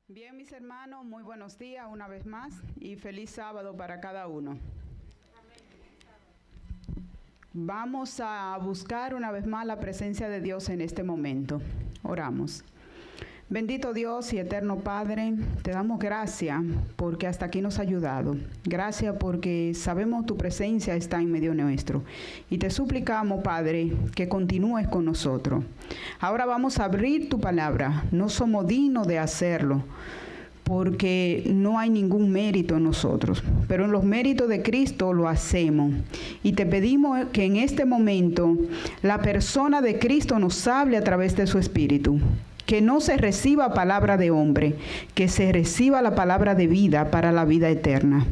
Bien, mis hermanos, muy buenos días una vez más y feliz sábado para cada uno. Vamos a buscar una vez más la presencia de Dios en este momento. Oramos. Bendito Dios y eterno Padre, te damos gracias porque hasta aquí nos ha ayudado. Gracias porque sabemos tu presencia está en medio nuestro. Y te suplicamos, Padre, que continúes con nosotros. Ahora vamos a abrir tu palabra. No somos dignos de hacerlo porque no hay ningún mérito en nosotros. Pero en los méritos de Cristo lo hacemos. Y te pedimos que en este momento la persona de Cristo nos hable a través de su Espíritu. Que no se reciba palabra de hombre, que se reciba la palabra de vida para la vida eterna.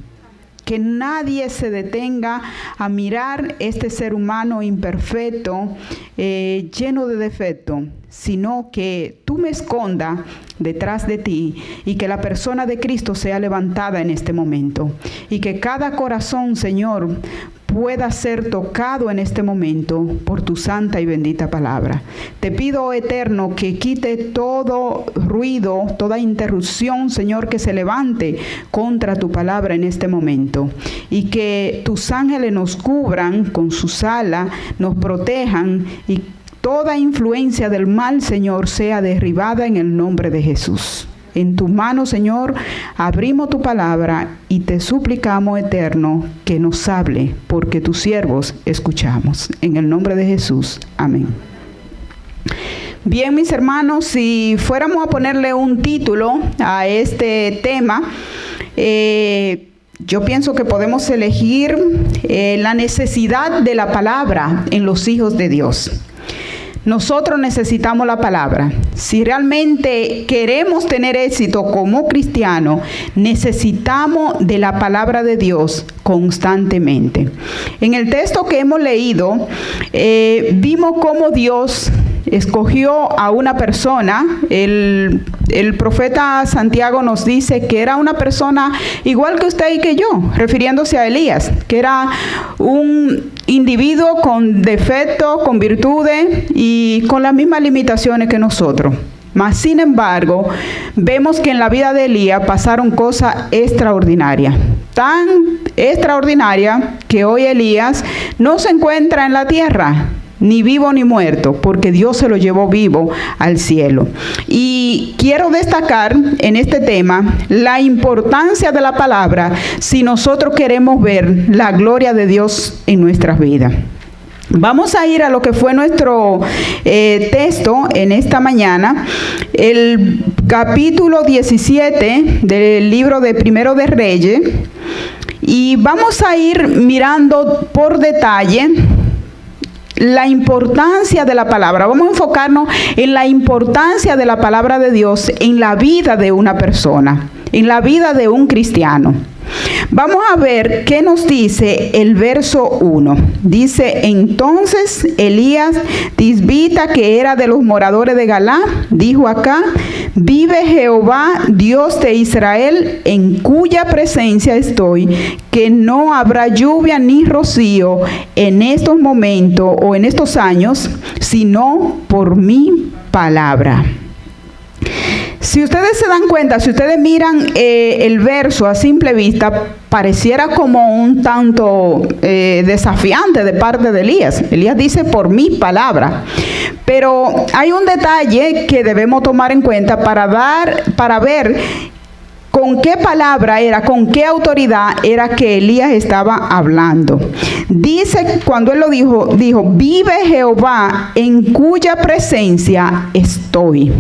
Que nadie se detenga a mirar este ser humano imperfecto, lleno de defectos, sino que tú me escondas detrás de ti y que la persona de Cristo sea levantada en este momento. Y que cada corazón, Señor, pueda ser tocado en este momento por tu santa y bendita palabra. Te pido, oh Eterno, que quite todo ruido, toda interrupción, Señor, que se levante contra tu palabra en este momento. Y que tus ángeles nos cubran con sus alas, nos protejan y toda influencia del mal, Señor, sea derribada en el nombre de Jesús. En tus manos, Señor, abrimos tu palabra y te suplicamos, Eterno, que nos hable, porque tus siervos escuchamos. En el nombre de Jesús. Amén. Bien, mis hermanos, si fuéramos a ponerle un título a este tema, yo pienso que podemos elegir la necesidad de la palabra en los hijos de Dios. Nosotros necesitamos la palabra. Si realmente queremos tener éxito como cristianos, necesitamos de la palabra de Dios constantemente. En el texto que hemos leído, vimos cómo Dios escogió a una persona. El profeta Santiago nos dice que era una persona igual que usted y que yo, refiriéndose a Elías, que era un individuo con defectos, con virtudes y con las mismas limitaciones que nosotros. Mas, sin embargo, vemos que en la vida de Elías pasaron cosas extraordinarias. Tan extraordinarias que hoy Elías no se encuentra en la tierra, ni vivo ni muerto, porque Dios se lo llevó vivo al cielo. Y quiero destacar en este tema la importancia de la palabra si nosotros queremos ver la gloria de Dios en nuestras vidas. Vamos a ir a lo que fue nuestro texto en esta mañana, el capítulo 17 del libro de Primero de Reyes, y vamos a ir mirando por detalle la importancia de la palabra. Vamos a enfocarnos en la importancia de la palabra de Dios en la vida de una persona, en la vida de un cristiano. Vamos a ver qué nos dice el verso 1. Dice: entonces Elías Tisbita, que era de los moradores de Galá, dijo acá: vive Jehová, Dios de Israel, en cuya presencia estoy, que no habrá lluvia ni rocío en estos momentos o en estos años, sino por mi palabra. Si ustedes se dan cuenta, si ustedes miran el verso a simple vista, pareciera como un tanto desafiante de parte de Elías. Elías dice por mi palabra. Pero hay un detalle que debemos tomar en cuenta para ver con qué palabra era, con qué autoridad era que Elías estaba hablando. Dice, cuando él lo dijo, vive Jehová, en cuya presencia estoy.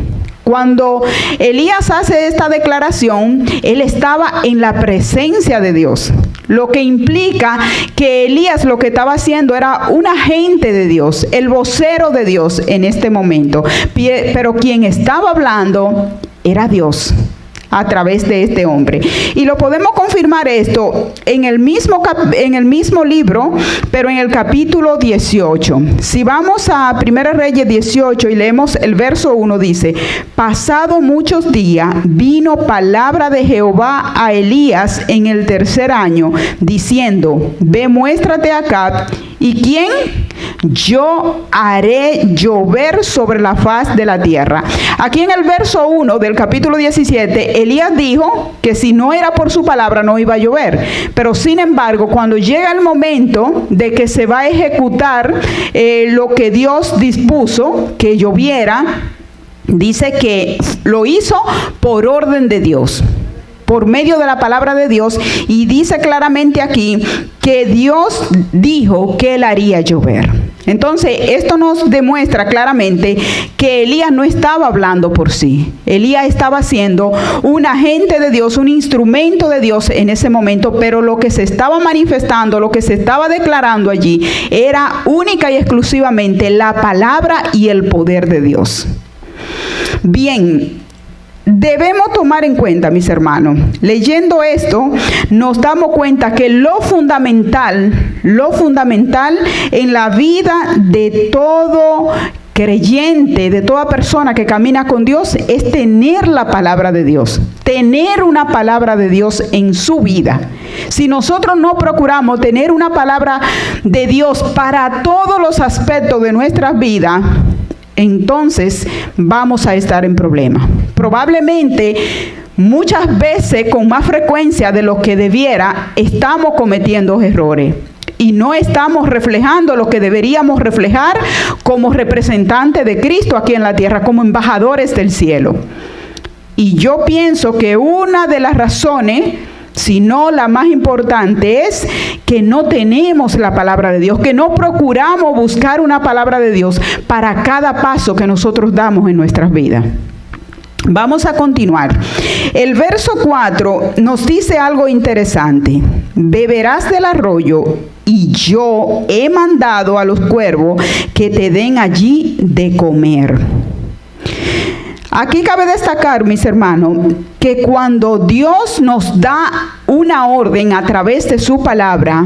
Cuando Elías hace esta declaración, él estaba en la presencia de Dios. Lo que implica que Elías lo que estaba haciendo era un agente de Dios, el vocero de Dios en este momento. Pero quien estaba hablando era Dios a través de este hombre. Y lo podemos confirmar esto en el mismo libro, pero en el capítulo 18. Si vamos a 1 Reyes 18 y leemos el verso 1, dice: pasado muchos días, vino palabra de Jehová a Elías en el tercer año, diciendo: ve, muéstrate acá. ¿Y quién? yo haré llover sobre la faz de la tierra. Aquí en el verso 1 del capítulo 17, Elías dijo que si no era por su palabra no iba a llover. Pero sin embargo, cuando llega el momento de que se va a ejecutar lo que Dios dispuso, que lloviera, dice que lo hizo por orden de Dios, por medio de la palabra de Dios, y dice claramente aquí que Dios dijo que Él haría llover. Entonces, esto nos demuestra claramente que Elías no estaba hablando por sí. Elías estaba siendo un agente de Dios, un instrumento de Dios en ese momento, pero lo que se estaba manifestando, lo que se estaba declarando allí, era única y exclusivamente la palabra y el poder de Dios. Bien, debemos tomar en cuenta, mis hermanos, leyendo esto, nos damos cuenta que lo fundamental en la vida de todo creyente, de toda persona que camina con Dios, es tener la palabra de Dios, tener una palabra de Dios en su vida. Si nosotros no procuramos tener una palabra de Dios para todos los aspectos de nuestra vida, entonces vamos a estar en problemas. Probablemente, muchas veces, con más frecuencia de lo que debiera, estamos cometiendo errores y no estamos reflejando lo que deberíamos reflejar como representantes de Cristo aquí en la tierra, como embajadores del cielo. Y yo pienso que una de las razones, si no la más importante, es que no tenemos la palabra de Dios, que no procuramos buscar una palabra de Dios para cada paso que nosotros damos en nuestras vidas. Vamos a continuar. El verso 4 nos dice algo interesante. Beberás del arroyo y yo he mandado a los cuervos que te den allí de comer. Aquí cabe destacar, mis hermanos, que cuando Dios nos da una orden a través de su palabra,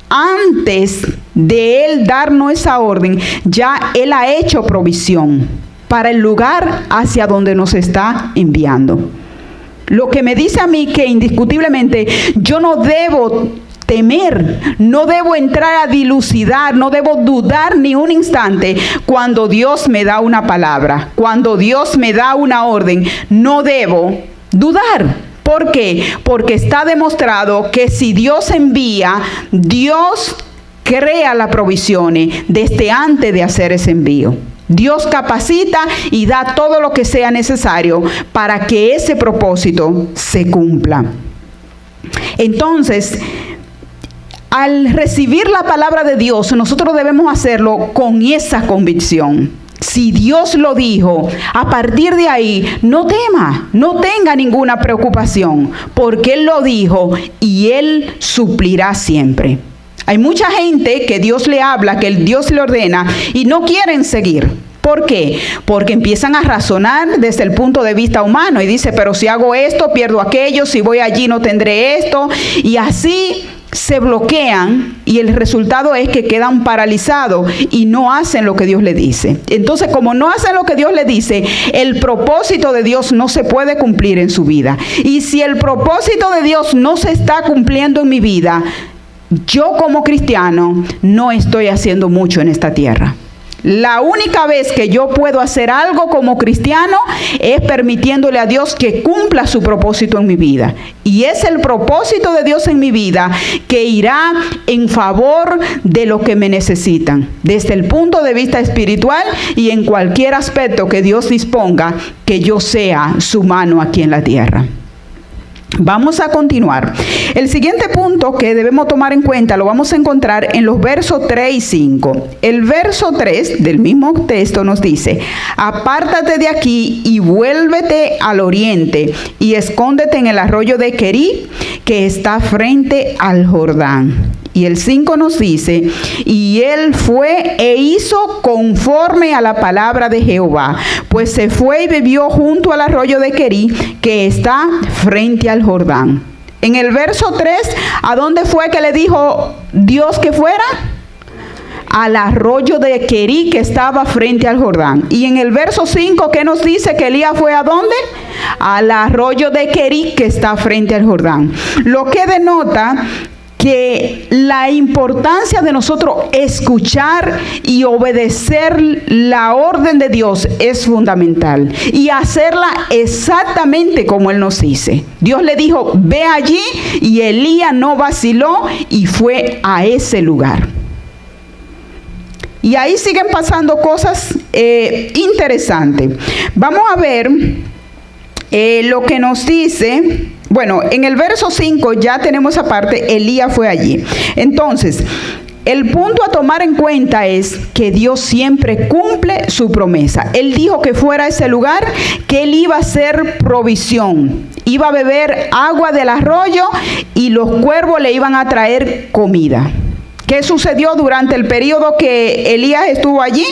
antes de Él darnos esa orden, ya Él ha hecho provisión para el lugar hacia donde nos está enviando. Lo que me dice a mí que indiscutiblemente yo no debo temer, no debo entrar a dilucidar, no debo dudar ni un instante cuando Dios me da una palabra, cuando Dios me da una orden, no debo dudar. ¿Por qué? Porque está demostrado que si Dios envía, Dios crea las provisiones desde antes de hacer ese envío. Dios capacita y da todo lo que sea necesario para que ese propósito se cumpla. Entonces, al recibir la palabra de Dios, nosotros debemos hacerlo con esa convicción. Si Dios lo dijo, a partir de ahí, no tema, no tenga ninguna preocupación, porque Él lo dijo y Él suplirá siempre. Hay mucha gente que Dios le habla, que Dios le ordena y no quieren seguir. ¿Por qué? Porque empiezan a razonar desde el punto de vista humano y dice, pero si hago esto, pierdo aquello, si voy allí no tendré esto, y así se bloquean y el resultado es que quedan paralizados y no hacen lo que Dios le dice. Entonces, como no hacen lo que Dios le dice, el propósito de Dios no se puede cumplir en su vida. Y si el propósito de Dios no se está cumpliendo en mi vida, yo como cristiano no estoy haciendo mucho en esta tierra. La única vez que yo puedo hacer algo como cristiano es permitiéndole a Dios que cumpla su propósito en mi vida. Y es el propósito de Dios en mi vida que irá en favor de lo que me necesitan, desde el punto de vista espiritual y en cualquier aspecto que Dios disponga que yo sea su mano aquí en la tierra. Vamos a continuar. El siguiente punto que debemos tomar en cuenta lo vamos a encontrar en los versos 3 y 5. El verso 3 del mismo texto nos dice: apártate de aquí y vuélvete al oriente y escóndete en el arroyo de Querí, que está frente al Jordán. Y el 5 nos dice: y él fue e hizo conforme a la palabra de Jehová, pues se fue y vivió junto al arroyo de Querí, que está frente al Jordán. En el verso 3, ¿a dónde fue que le dijo Dios que fuera? Al arroyo de Querí, que estaba frente al Jordán. Y en el verso 5, ¿qué nos dice que Elías fue a dónde? Al arroyo de Querí, que está frente al Jordán. Lo que denota que la importancia de nosotros escuchar y obedecer la orden de Dios es fundamental y hacerla exactamente como Él nos dice. Dios le dijo, ve allí, y Elías no vaciló y fue a ese lugar. Y ahí siguen pasando cosas interesantes. Vamos a ver lo que nos dice. Bueno, en el verso 5 ya tenemos esa parte, Elías fue allí. Entonces, el punto a tomar en cuenta es que Dios siempre cumple su promesa. Él dijo que fuera a ese lugar, que Él iba a hacer provisión. Iba a beber agua del arroyo y los cuervos le iban a traer comida. ¿Qué sucedió durante el periodo que Elías estuvo allí?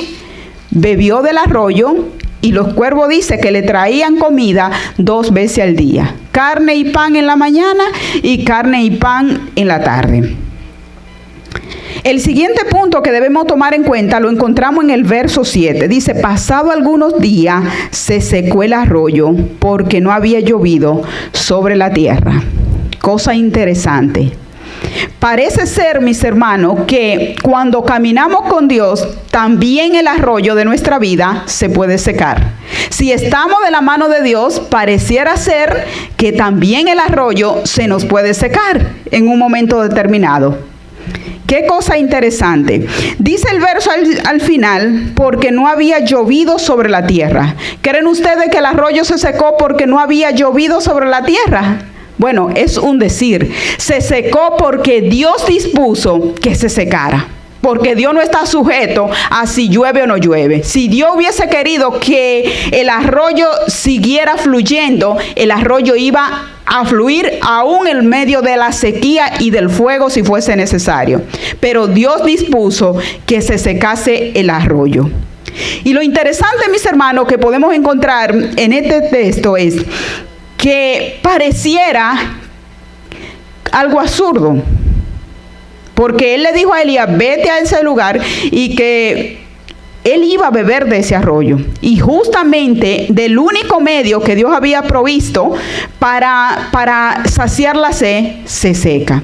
Bebió del arroyo y los cuervos dice que le traían comida 2 veces al día. Carne y pan en la mañana y carne y pan en la tarde. El siguiente punto que debemos tomar en cuenta lo encontramos en el verso 7. Dice, pasado algunos días se secó el arroyo porque no había llovido sobre la tierra. Cosa interesante. Parece ser, mis hermanos, que cuando caminamos con Dios, también el arroyo de nuestra vida se puede secar. Si estamos de la mano de Dios, pareciera ser que también el arroyo se nos puede secar en un momento determinado. Qué cosa interesante. Dice el verso al final, porque no había llovido sobre la tierra. ¿Creen ustedes que el arroyo se secó porque no había llovido sobre la tierra? Bueno, es un decir. Se secó porque Dios dispuso que se secara. Porque Dios no está sujeto a si llueve o no llueve. Si Dios hubiese querido que el arroyo siguiera fluyendo, el arroyo iba a fluir aún en medio de la sequía y del fuego si fuese necesario. Pero Dios dispuso que se secase el arroyo. Y lo interesante, mis hermanos, que podemos encontrar en este texto es que pareciera algo absurdo. Porque Él le dijo a Elías, vete a ese lugar, y que él iba a beber de ese arroyo. Y justamente del único medio que Dios había provisto para saciar la sed, se seca.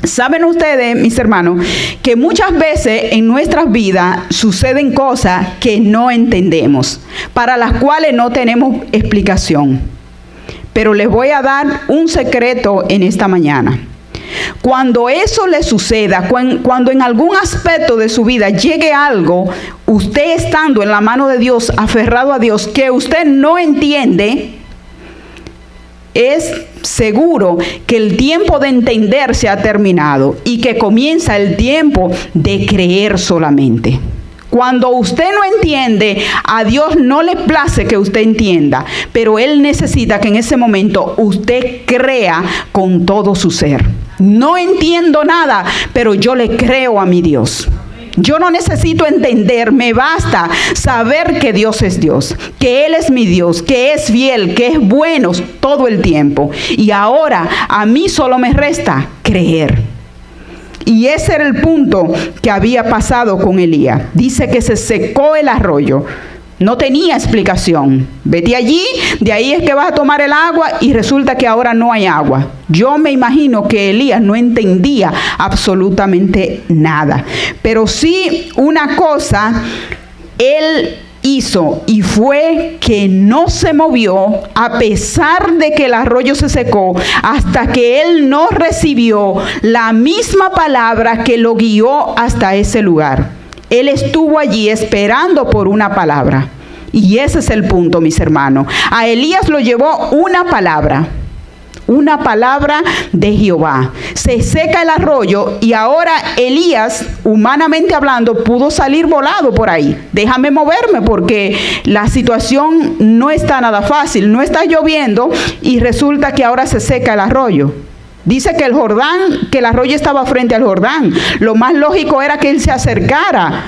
¿Saben ustedes, mis hermanos, que muchas veces en nuestras vidas suceden cosas que no entendemos, para las cuales no tenemos explicación? Pero les voy a dar un secreto en esta mañana. Cuando eso le suceda, cuando en algún aspecto de su vida llegue algo, usted estando en la mano de Dios, aferrado a Dios, que usted no entiende, es seguro que el tiempo de entender se ha terminado y que comienza el tiempo de creer solamente. Cuando usted no entiende, a Dios no le place que usted entienda, pero Él necesita que en ese momento usted crea con todo su ser. No entiendo nada, pero yo le creo a mi Dios. Yo no necesito entender, me basta saber que Dios es Dios, que Él es mi Dios, que es fiel, que es bueno todo el tiempo. Y ahora a mí solo me resta creer. Y ese era el punto que había pasado con Elías. Dice que se secó el arroyo. No tenía explicación. Vete allí, de ahí es que vas a tomar el agua y resulta que ahora no hay agua. Yo me imagino que Elías no entendía absolutamente nada. Pero sí una cosa, él hizo, y fue que no se movió a pesar de que el arroyo se secó hasta que él no recibió la misma palabra que lo guió hasta ese lugar. Él estuvo allí esperando por una palabra. Y ese es el punto, mis hermanos. A Elías lo llevó una palabra de Jehová. Se seca el arroyo y ahora Elías, humanamente hablando, pudo salir volado por ahí. Déjame moverme porque la situación no está nada fácil. No está lloviendo y resulta que ahora se seca el arroyo. Dice que que el arroyo estaba frente al Jordán. Lo más lógico era que él se acercara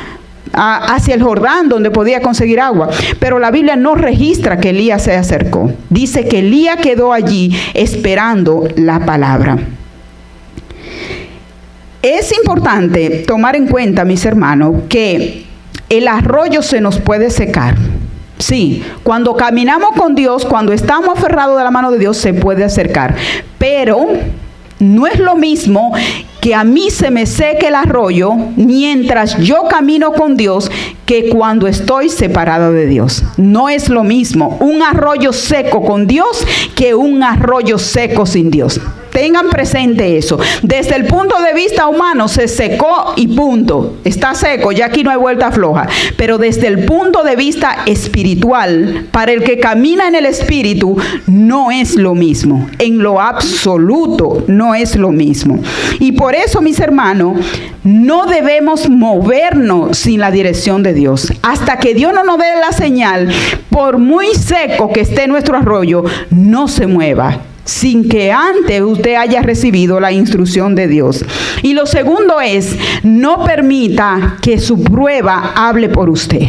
hacia el Jordán, donde podía conseguir agua. Pero la Biblia no registra que Elías se acercó. Dice que Elías quedó allí esperando la palabra. Es importante tomar en cuenta, mis hermanos, que el arroyo se nos puede secar. Sí, cuando caminamos con Dios, cuando estamos aferrados de la mano de Dios, se puede acercar. Pero no es lo mismo que a mí se me seque el arroyo mientras yo camino con Dios que cuando estoy separada de Dios. No es lo mismo un arroyo seco con Dios que un arroyo seco sin Dios. Tengan presente eso. Desde el punto de vista humano se secó y punto. Está seco, ya aquí no hay vuelta floja. Pero desde el punto de vista espiritual, para el que camina en el Espíritu, no es lo mismo. En lo absoluto no es lo mismo. Y por eso, mis hermanos, no debemos movernos sin la dirección de Dios. Hasta que Dios no nos dé la señal, por muy seco que esté nuestro arroyo, no se mueva, sin que antes usted haya recibido la instrucción de Dios. Y lo segundo es, no permita que su prueba hable por usted.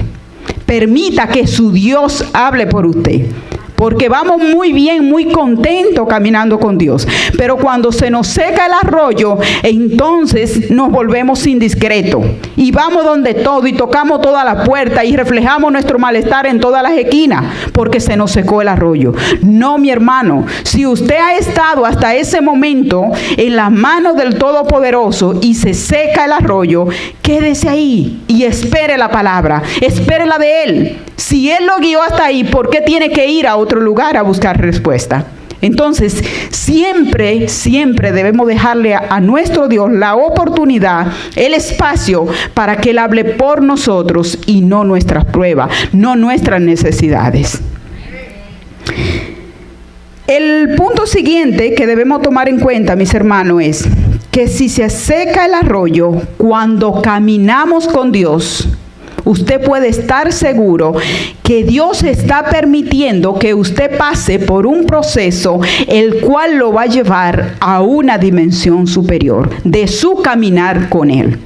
Permita que su Dios hable por usted. Porque vamos muy bien, muy contentos caminando con Dios. Pero cuando se nos seca el arroyo, entonces nos volvemos indiscretos. Y vamos donde todo y tocamos toda la puerta y reflejamos nuestro malestar en todas las esquinas porque se nos secó el arroyo. No, mi hermano, si usted ha estado hasta ese momento en las manos del Todopoderoso y se seca el arroyo, quédese ahí y espere la palabra, espere la de Él. Si Él lo guió hasta ahí, ¿por qué tiene que ir a otro lugar a buscar respuesta? Entonces, siempre debemos dejarle a nuestro Dios la oportunidad, el espacio para que Él hable por nosotros y no nuestras pruebas, no nuestras necesidades. El punto siguiente que debemos tomar en cuenta, mis hermanos, es que si se seca el arroyo cuando caminamos con Dios, usted puede estar seguro que Dios está permitiendo que usted pase por un proceso el cual lo va a llevar a una dimensión superior de su caminar con Él.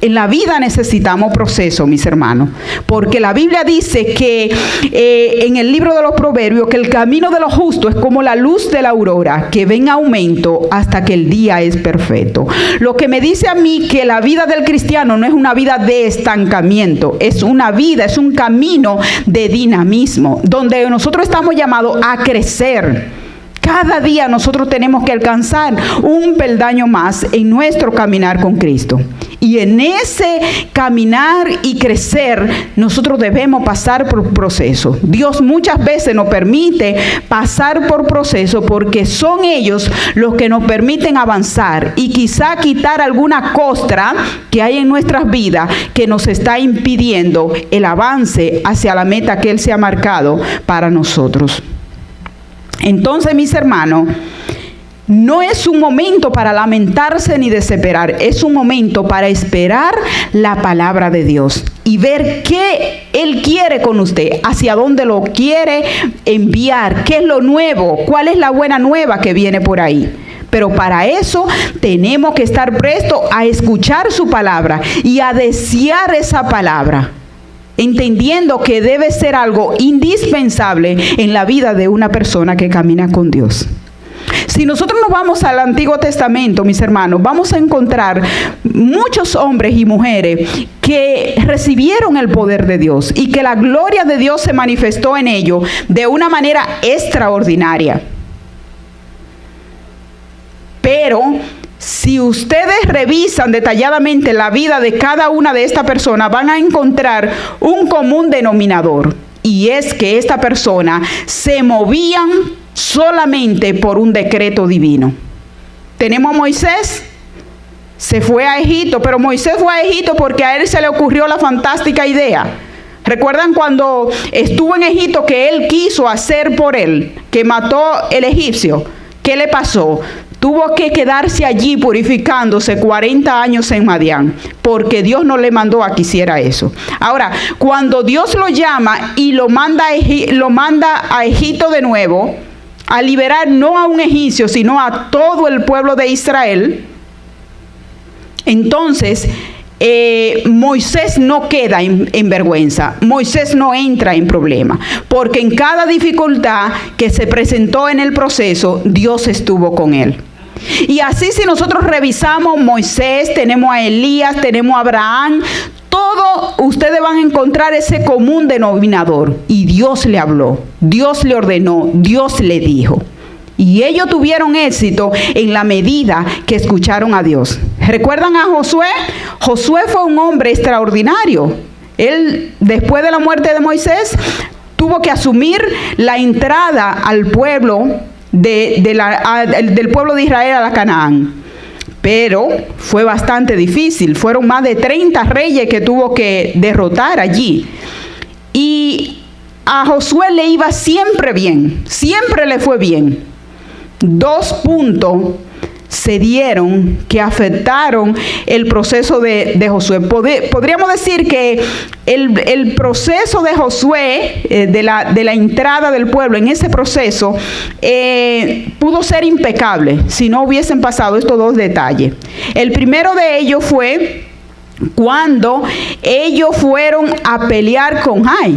En la vida necesitamos proceso, mis hermanos, porque la Biblia dice que en el libro de los Proverbios que el camino de los justos es como la luz de la aurora, que va en aumento hasta que el día es perfecto. Lo que me dice a mí que la vida del cristiano no es una vida de estancamiento, es una vida, es un camino de dinamismo, donde nosotros estamos llamados a crecer. Cada día nosotros tenemos que alcanzar un peldaño más en nuestro caminar con Cristo. Y en ese caminar y crecer, nosotros debemos pasar por procesos. Dios muchas veces nos permite pasar por procesos porque son ellos los que nos permiten avanzar y quizá quitar alguna costra que hay en nuestras vidas que nos está impidiendo el avance hacia la meta que Él se ha marcado para nosotros. Entonces, mis hermanos, no es un momento para lamentarse ni desesperar, es un momento para esperar la palabra de Dios y ver qué Él quiere con usted, hacia dónde lo quiere enviar, qué es lo nuevo, cuál es la buena nueva que viene por ahí. Pero para eso tenemos que estar prestos a escuchar su palabra y a desear esa palabra, entendiendo que debe ser algo indispensable en la vida de una persona que camina con Dios. Si nosotros nos vamos al Antiguo Testamento, mis hermanos, vamos a encontrar muchos hombres y mujeres que recibieron el poder de Dios y que la gloria de Dios se manifestó en ellos de una manera extraordinaria. Pero si ustedes revisan detalladamente la vida de cada una de estas personas, van a encontrar un común denominador. Y es que esta persona se movían solamente por un decreto divino. Tenemos a Moisés, se fue a Egipto, pero Moisés fue a Egipto porque a él se le ocurrió la fantástica idea. ¿Recuerdan cuando estuvo en Egipto que él quiso hacer por él, que mató el egipcio? ¿Qué le pasó? Tuvo que quedarse allí purificándose 40 años en Madián, porque Dios no le mandó a que hiciera eso. Ahora, cuando Dios lo llama y lo manda a Egipto de nuevo, a liberar no a un egipcio, sino a todo el pueblo de Israel, entonces Moisés no queda en vergüenza, Moisés no entra en problema, porque en cada dificultad que se presentó en el proceso, Dios estuvo con él. Y así, si nosotros revisamos Moisés, tenemos a Elías, tenemos a Abraham, todo ustedes van a encontrar ese común denominador. Y Dios le habló, Dios le ordenó, Dios le dijo. Y ellos tuvieron éxito en la medida que escucharon a Dios. ¿Recuerdan a Josué? Josué fue un hombre extraordinario. Él, después de la muerte de Moisés, tuvo que asumir la entrada al pueblo del pueblo de Israel a la Canaán. Pero fue bastante difícil. Fueron más de 30 reyes que tuvo que derrotar allí. Y a Josué le iba siempre bien, siempre le fue bien. 2 puntos se dieron que afectaron el proceso de Josué. Podríamos decir que el proceso de Josué, de la entrada del pueblo, en ese proceso, pudo ser impecable si no hubiesen pasado estos 2 detalles. El primero de ellos fue cuando ellos fueron a pelear con Ai,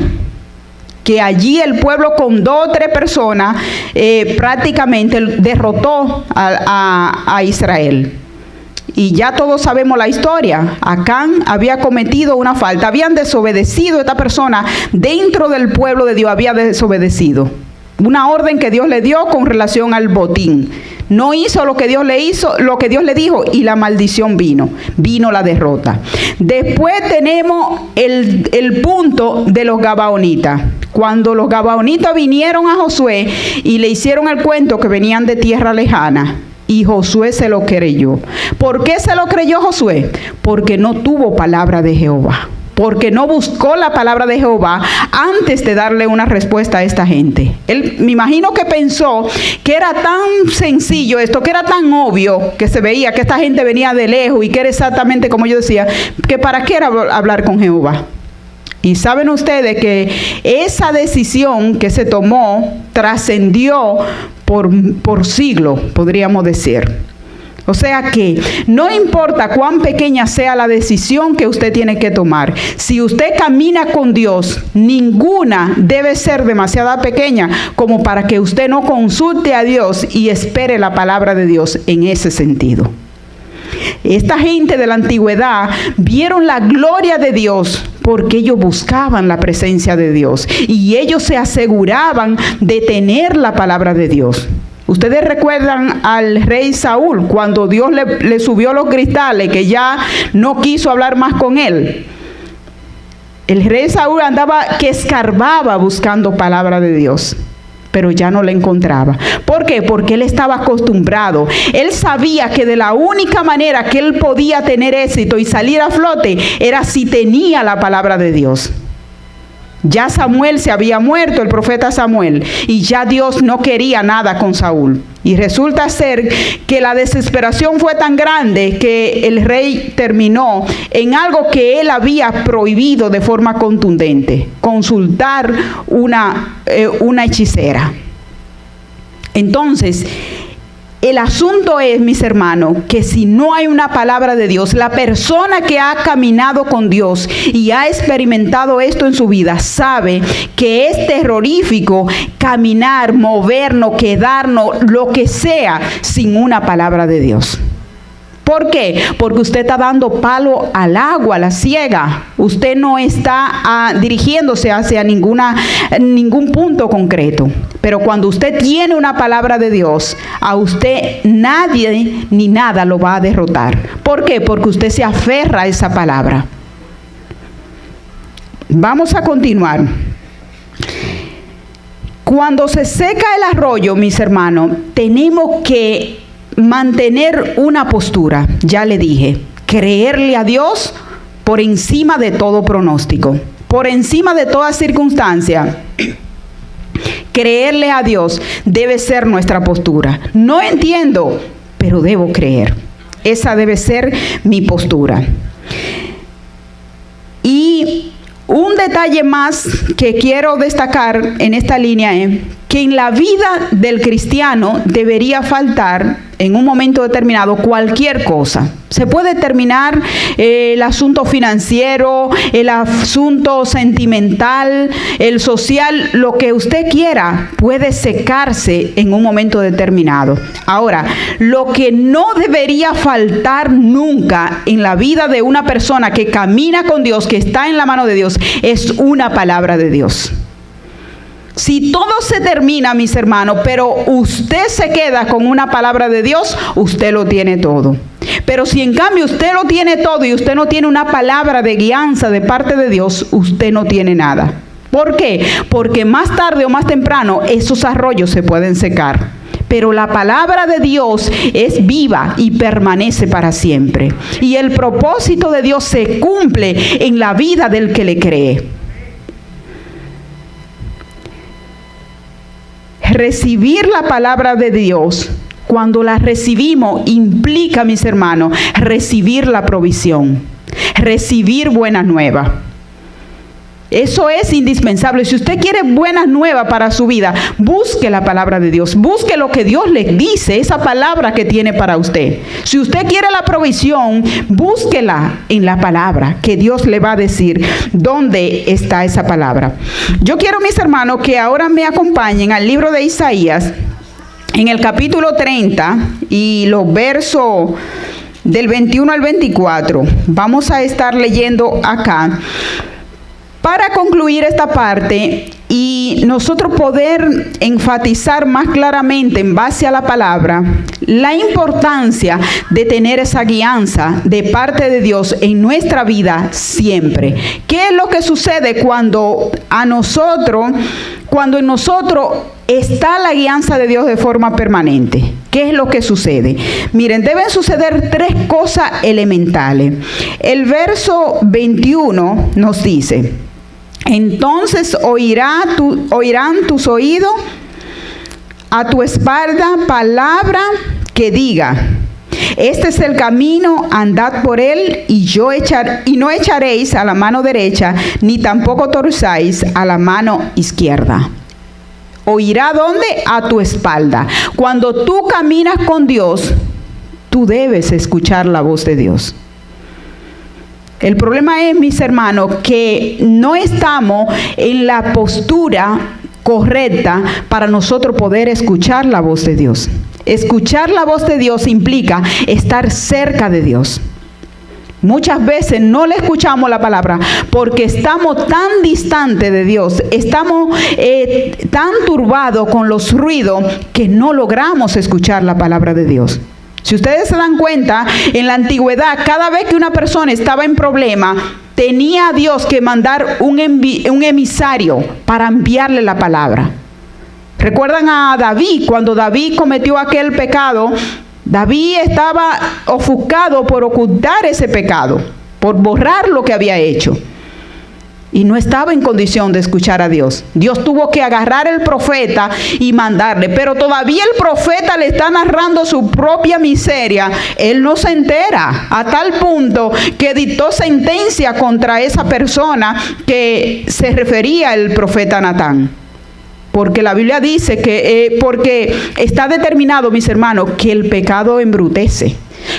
que allí el pueblo con 2 o 3 personas prácticamente derrotó a Israel. Y ya todos sabemos la historia. Acán había cometido una falta, habían desobedecido, esta persona dentro del pueblo de Dios había desobedecido una orden que Dios le dio con relación al botín. No hizo lo que Dios le hizo, lo que Dios le dijo, y la maldición vino la derrota. Después tenemos el punto de los gabaonitas. Cuando los gabaonitas vinieron a Josué y le hicieron el cuento que venían de tierra lejana, y Josué se lo creyó. ¿Por qué se lo creyó Josué? Porque no tuvo palabra de Jehová. Porque no buscó la palabra de Jehová antes de darle una respuesta a esta gente. Él, me imagino que pensó que era tan sencillo esto, que era tan obvio, que se veía que esta gente venía de lejos y que era exactamente como yo decía, que para qué era hablar con Jehová. Y saben ustedes que esa decisión que se tomó trascendió por siglos, podríamos decir. O sea que no importa cuán pequeña sea la decisión que usted tiene que tomar, si usted camina con Dios, ninguna debe ser demasiado pequeña como para que usted no consulte a Dios y espere la palabra de Dios en ese sentido. Esta gente de la antigüedad vieron la gloria de Dios porque ellos buscaban la presencia de Dios y ellos se aseguraban de tener la palabra de Dios. Ustedes recuerdan al rey Saúl cuando Dios le subió los cristales, que ya no quiso hablar más con él. El rey Saúl andaba que escarbaba buscando palabra de Dios, pero ya no la encontraba. ¿Por qué? Porque él estaba acostumbrado. Él sabía que de la única manera que él podía tener éxito y salir a flote era si tenía la palabra de Dios. Ya Samuel se había muerto, el profeta Samuel, y ya Dios no quería nada con Saúl. Y resulta ser que la desesperación fue tan grande que el rey terminó en algo que él había prohibido de forma contundente: consultar una hechicera. Entonces, el asunto es, mis hermanos, que si no hay una palabra de Dios, la persona que ha caminado con Dios y ha experimentado esto en su vida, sabe que es terrorífico caminar, movernos, quedarnos, lo que sea, sin una palabra de Dios. ¿Por qué? Porque usted está dando palo al agua, a la ciega. Usted no está dirigiéndose hacia ningún punto concreto. Pero cuando usted tiene una palabra de Dios, a usted nadie ni nada lo va a derrotar. ¿Por qué? Porque usted se aferra a esa palabra. Vamos a continuar. Cuando se seca el arroyo, mis hermanos, tenemos que mantener una postura. Ya le dije, creerle a Dios por encima de todo pronóstico, por encima de toda circunstancia. Creerle a Dios debe ser nuestra postura. No entiendo, pero debo creer. Esa debe ser mi postura. Y un detalle más que quiero destacar en esta línea es que en la vida del cristiano debería faltar en un momento determinado cualquier cosa. Se puede terminar el asunto financiero, el asunto sentimental, el social, lo que usted quiera, puede secarse en un momento determinado. Ahora, lo que no debería faltar nunca en la vida de una persona que camina con Dios, que está en la mano de Dios, es una palabra de Dios. Si todo se termina, mis hermanos, pero usted se queda con una palabra de Dios, usted lo tiene todo. Pero si en cambio usted lo tiene todo y usted no tiene una palabra de guianza de parte de Dios, usted no tiene nada. ¿Por qué? Porque más tarde o más temprano esos arroyos se pueden secar. Pero la palabra de Dios es viva y permanece para siempre. Y el propósito de Dios se cumple en la vida del que le cree. Recibir la palabra de Dios, cuando la recibimos, implica, mis hermanos, recibir la provisión, recibir buenas nuevas. Eso es indispensable. Si usted quiere buenas nuevas para su vida, busque la palabra de Dios. Busque lo que Dios le dice, esa palabra que tiene para usted. Si usted quiere la provisión, búsquela en la palabra, que Dios le va a decir dónde está esa palabra. Yo quiero, mis hermanos, que ahora me acompañen al libro de Isaías, en el capítulo 30 y los versos del 21 al 24. Vamos a estar leyendo acá, para concluir esta parte y nosotros poder enfatizar más claramente en base a la palabra la importancia de tener esa guianza de parte de Dios en nuestra vida siempre. ¿Qué es lo que sucede cuando en nosotros está la guianza de Dios de forma permanente? ¿Qué es lo que sucede? Miren, deben suceder tres cosas elementales. El verso 21 nos dice: entonces oirán tus oídos a tu espalda palabra que diga: este es el camino, andad por él, y no echaréis a la mano derecha, ni tampoco torzáis a la mano izquierda. Oirá ¿dónde? A tu espalda. Cuando tú caminas con Dios, tú debes escuchar la voz de Dios. El problema es, mis hermanos, que no estamos en la postura correcta para nosotros poder escuchar la voz de Dios. Escuchar la voz de Dios implica estar cerca de Dios. Muchas veces no le escuchamos la palabra porque estamos tan distantes de Dios, estamos tan turbados con los ruidos que no logramos escuchar la palabra de Dios. Si ustedes se dan cuenta, en la antigüedad, cada vez que una persona estaba en problema, tenía a Dios que mandar un emisario para enviarle la palabra. ¿Recuerdan a David? Cuando David cometió aquel pecado, David estaba ofuscado por ocultar ese pecado, por borrar lo que había hecho. Y no estaba en condición de escuchar a Dios. Dios tuvo que agarrar al profeta y mandarle. Pero todavía el profeta le está narrando su propia miseria. Él no se entera. A tal punto que dictó sentencia contra esa persona que se refería el profeta Natán. Porque la Biblia dice que porque está determinado, mis hermanos, que el pecado embrutece.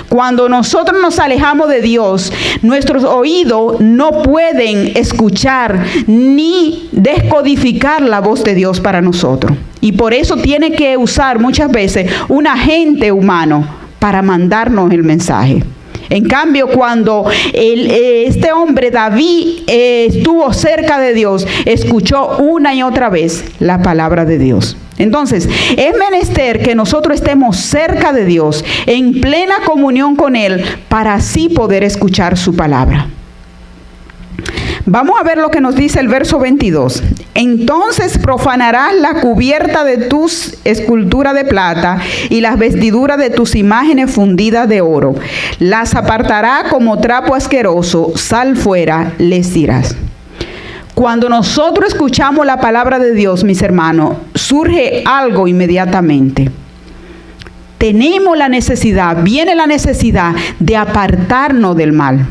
Cuando nosotros nos alejamos de Dios, nuestros oídos no pueden escuchar ni descodificar la voz de Dios para nosotros. Y por eso tiene que usar muchas veces un agente humano para mandarnos el mensaje. En cambio, cuando este hombre David estuvo cerca de Dios, escuchó una y otra vez la palabra de Dios. Entonces, es menester que nosotros estemos cerca de Dios, en plena comunión con Él, para así poder escuchar su palabra. Vamos a ver lo que nos dice el verso 22. Entonces profanarás la cubierta de tus esculturas de plata y las vestiduras de tus imágenes fundidas de oro. Las apartará como trapo asqueroso, sal fuera, les dirás. Cuando nosotros escuchamos la palabra de Dios, mis hermanos, surge algo inmediatamente. Tenemos la necesidad, viene la necesidad de apartarnos del mal.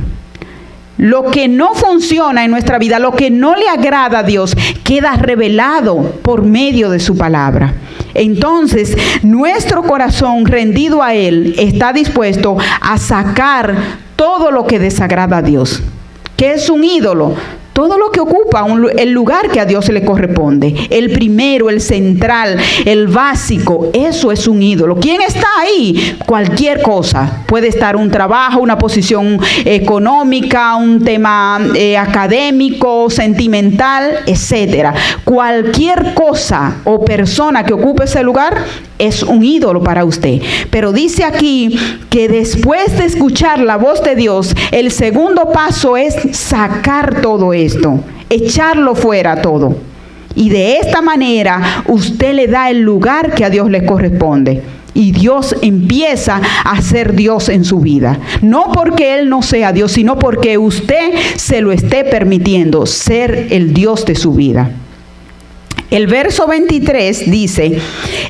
Lo que no funciona en nuestra vida, lo que no le agrada a Dios, queda revelado por medio de su palabra. Entonces, nuestro corazón rendido a Él está dispuesto a sacar todo lo que desagrada a Dios. ¿Qué es un ídolo? Todo lo que ocupa el lugar que a Dios le corresponde. El primero, el central, el básico, eso es un ídolo. ¿Quién está ahí? Cualquier cosa. Puede estar un trabajo, una posición económica, un tema académico, sentimental, etcétera. Cualquier cosa o persona que ocupe ese lugar es un ídolo para usted. Pero dice aquí que después de escuchar la voz de Dios, el segundo paso es sacar todo esto, echarlo fuera todo. Y de esta manera usted le da el lugar que a Dios le corresponde. Y Dios empieza a ser Dios en su vida. No porque Él no sea Dios, sino porque usted se lo esté permitiendo ser el Dios de su vida. El verso 23 dice: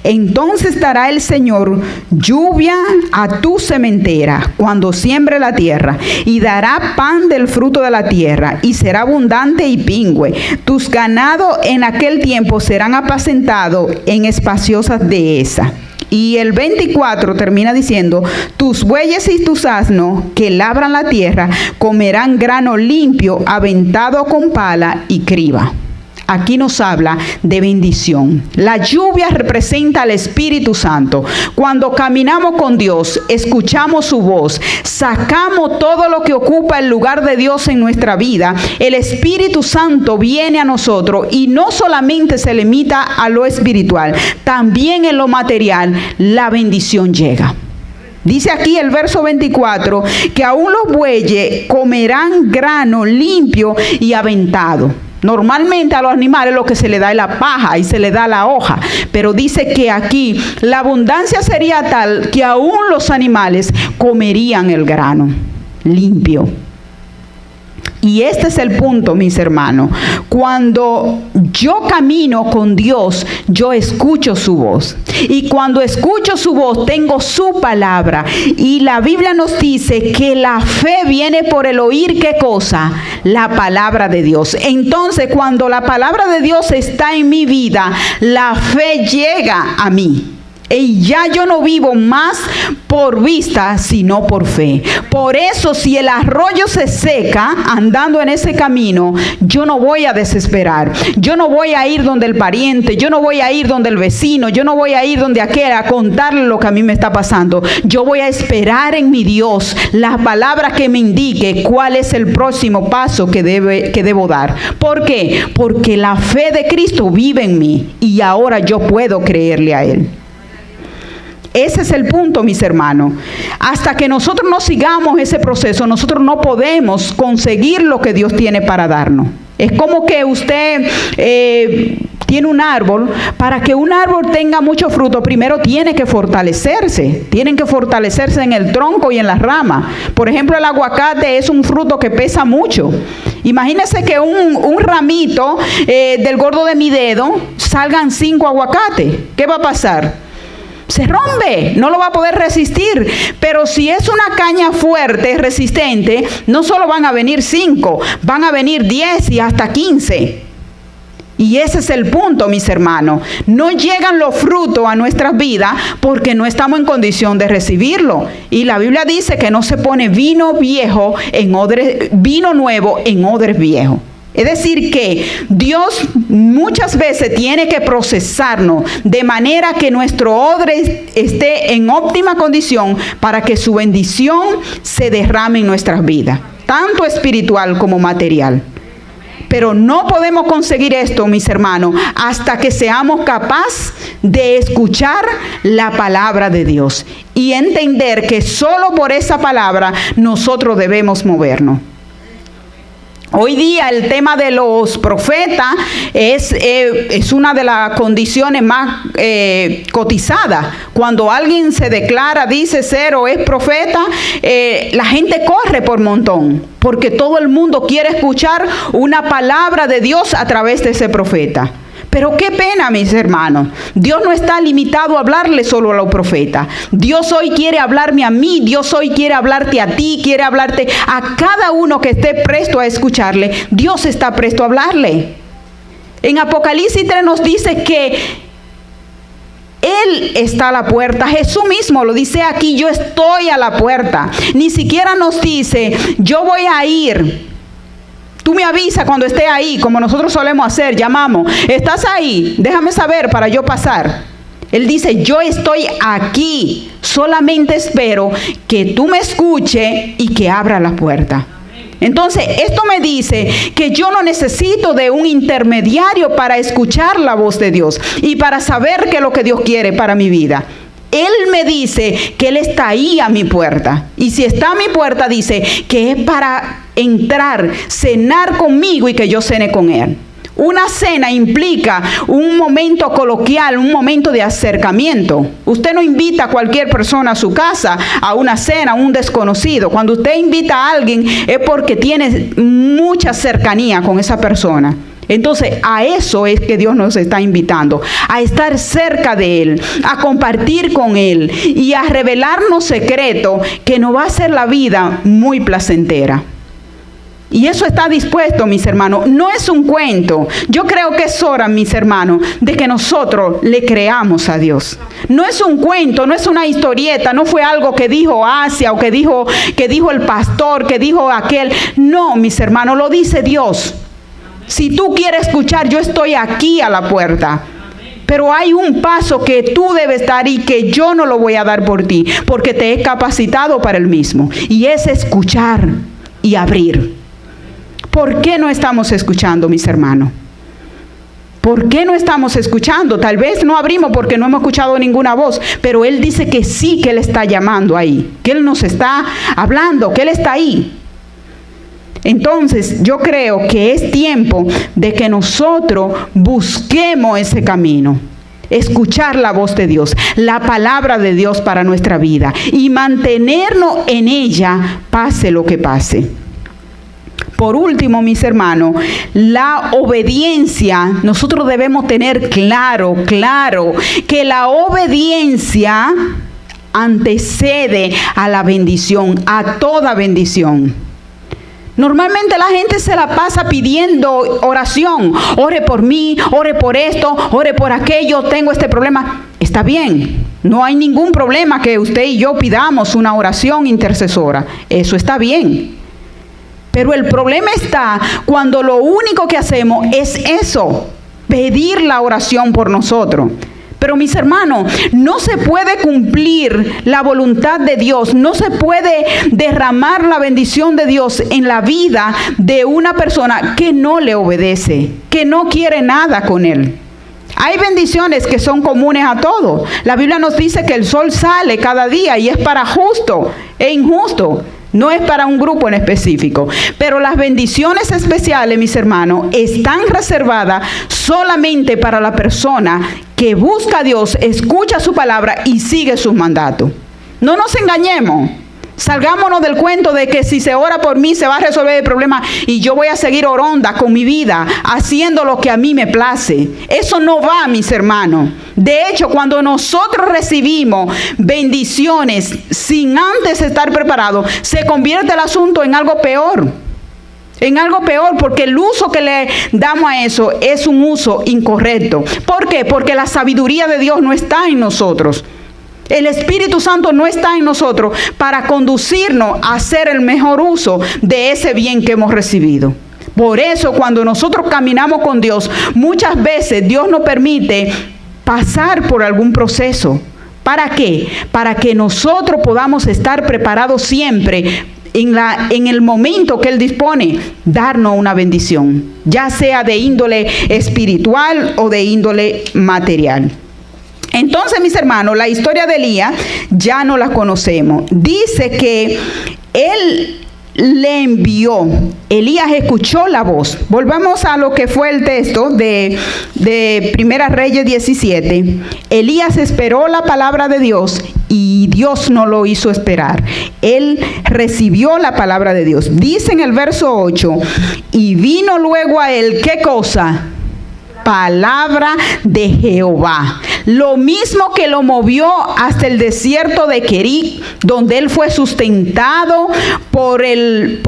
entonces dará el Señor lluvia a tu sementera cuando siembre la tierra, y dará pan del fruto de la tierra, y será abundante y pingüe. Tus ganados en aquel tiempo serán apacentados en espaciosas dehesas. Y el 24 termina diciendo: tus bueyes y tus asnos que labran la tierra comerán grano limpio, aventado con pala y criba. Aquí nos habla de bendición. La lluvia representa al Espíritu Santo. Cuando caminamos con Dios, escuchamos su voz, sacamos todo lo que ocupa el lugar de Dios en nuestra vida, el Espíritu Santo viene a nosotros y no solamente se limita a lo espiritual, también en lo material la bendición llega. Dice aquí el verso 24 que aún los bueyes comerán grano limpio y aventado. Normalmente a los animales lo que se le da es la paja y se le da la hoja, pero dice que aquí la abundancia sería tal que aún los animales comerían el grano limpio. Y este es el punto, mis hermanos. Cuando yo camino con Dios, yo escucho su voz. Y cuando escucho su voz, tengo su palabra. Y la Biblia nos dice que la fe viene por el oír, ¿qué cosa? La palabra de Dios. Entonces, cuando la palabra de Dios está en mi vida, la fe llega a mí. Y ya yo no vivo más por vista, sino por fe. Por eso, si el arroyo se seca andando en ese camino, yo no voy a desesperar. Yo no voy a ir donde el pariente, yo no voy a ir donde el vecino, yo no voy a ir donde aquel a contarle lo que a mí me está pasando. Yo voy a esperar en mi Dios la palabra que me indique cuál es el próximo paso que debo dar. ¿Por qué? Porque la fe de Cristo vive en mí y ahora yo puedo creerle a Él. Ese es el punto, mis hermanos. Hasta que nosotros no sigamos ese proceso, nosotros no podemos conseguir lo que Dios tiene para darnos. Es como que usted tiene un árbol. Para que un árbol tenga mucho fruto, primero tiene que fortalecerse. Tienen que fortalecerse en el tronco y en las ramas. Por ejemplo, el aguacate es un fruto que pesa mucho. Imagínese que un ramito del gordo de mi dedo salgan 5 aguacates. ¿Qué va a pasar? Se rompe, no lo va a poder resistir. Pero si es una caña fuerte, resistente, no solo van a venir 5, van a venir 10 y hasta 15. Y ese es el punto, mis hermanos. No llegan los frutos a nuestras vidas porque no estamos en condición de recibirlo. Y la Biblia dice que no se pone vino nuevo en odres viejos. Es decir que Dios muchas veces tiene que procesarnos de manera que nuestro odre esté en óptima condición para que su bendición se derrame en nuestras vidas, tanto espiritual como material. Pero no podemos conseguir esto, mis hermanos, hasta que seamos capaces de escuchar la palabra de Dios y entender que solo por esa palabra nosotros debemos movernos. Hoy día el tema de los profetas es una de las condiciones más cotizadas. Cuando alguien se declara, dice ser o es profeta, la gente corre por montón, porque todo el mundo quiere escuchar una palabra de Dios a través de ese profeta. Pero qué pena, mis hermanos. Dios no está limitado a hablarle solo a los profetas. Dios hoy quiere hablarme a mí. Dios hoy quiere hablarte a ti. Quiere hablarte a cada uno que esté presto a escucharle. Dios está presto a hablarle. En Apocalipsis 3 nos dice que Él está a la puerta. Jesús mismo lo dice aquí: yo estoy a la puerta. Ni siquiera nos dice: yo voy a ir Tú me avisas cuando esté ahí, como nosotros solemos hacer, llamamos. ¿Estás ahí? Déjame saber para yo pasar. Él dice, yo estoy aquí, solamente espero que tú me escuches y que abra la puerta. Entonces, esto me dice que yo no necesito de un intermediario para escuchar la voz de Dios y para saber qué es lo que Dios quiere para mi vida. Él me dice que Él está ahí a mi puerta. Y si está a mi puerta, dice que es para entrar, cenar conmigo y que yo cene con Él. Una cena implica un momento coloquial, un momento de acercamiento. Usted no invita a cualquier persona a su casa a una cena, a un desconocido. Cuando usted invita a alguien es porque tiene mucha cercanía con esa persona. Entonces, a eso es que Dios nos está invitando, a estar cerca de Él, a compartir con Él y a revelarnos secretos que nos va a hacer la vida muy placentera. Y eso está dispuesto, mis hermanos. No es un cuento. Yo creo que es hora, mis hermanos, de que nosotros le creamos a Dios. No es un cuento, no es una historieta, no fue algo que dijo Asia o que dijo el pastor, que dijo aquel. No, mis hermanos, lo dice Dios. Si tú quieres escuchar, yo estoy aquí a la puerta. Pero hay un paso que tú debes dar y que yo no lo voy a dar por ti, porque te he capacitado para el mismo. Y es escuchar y abrir. ¿Por qué no estamos escuchando, mis hermanos? ¿Por qué no estamos escuchando? Tal vez no abrimos porque no hemos escuchado ninguna voz, pero Él dice que sí, que Él está llamando ahí, que Él nos está hablando, que Él está ahí. Entonces, yo creo que es tiempo de que nosotros busquemos ese camino. Escuchar la voz de Dios, la palabra de Dios para nuestra vida y mantenernos en ella, pase lo que pase. Por último, mis hermanos, la obediencia, nosotros debemos tener claro que la obediencia antecede a la bendición, a toda bendición. Normalmente la gente se la pasa pidiendo oración. Ore por mí, ore por esto, ore por aquello, tengo este problema. Está bien, no hay ningún problema que usted y yo pidamos una oración intercesora. Eso está bien. Pero el problema está cuando lo único que hacemos es eso, pedir la oración por nosotros. Pero mis hermanos, no se puede cumplir la voluntad de Dios, no se puede derramar la bendición de Dios en la vida de una persona que no le obedece, que no quiere nada con Él. Hay bendiciones que son comunes a todos. La Biblia nos dice que el sol sale cada día y es para justo e injusto. No es para un grupo en específico. Pero las bendiciones especiales, mis hermanos, están reservadas solamente para la persona que busca a Dios, escucha su palabra y sigue sus mandatos. No nos engañemos. Salgámonos del cuento de que si se ora por mí se va a resolver el problema y yo voy a seguir oronda con mi vida haciendo lo que a mí me place. Eso no va, mis hermanos. De hecho, cuando nosotros recibimos bendiciones sin antes estar preparados, se convierte el asunto en algo peor. En algo peor, porque el uso que le damos a eso es un uso incorrecto. ¿Por qué? Porque la sabiduría de Dios no está en nosotros. El Espíritu Santo no está en nosotros para conducirnos a hacer el mejor uso de ese bien que hemos recibido. Por eso, cuando nosotros caminamos con Dios, muchas veces Dios nos permite pasar por algún proceso. ¿Para qué? Para que nosotros podamos estar preparados siempre en el momento que Él dispone, darnos una bendición, ya sea de índole espiritual o de índole material. Entonces, mis hermanos, la historia de Elías ya no la conocemos. Dice que Él le envió. Elías escuchó la voz. Volvamos a lo que fue el texto de Primera Reyes 17. Elías esperó la palabra de Dios y Dios no lo hizo esperar. Él recibió la palabra de Dios. Dice en el verso 8, y vino luego a él, ¿qué cosa? Palabra de Jehová. Lo mismo que lo movió hasta el desierto de Querit, donde él fue sustentado por el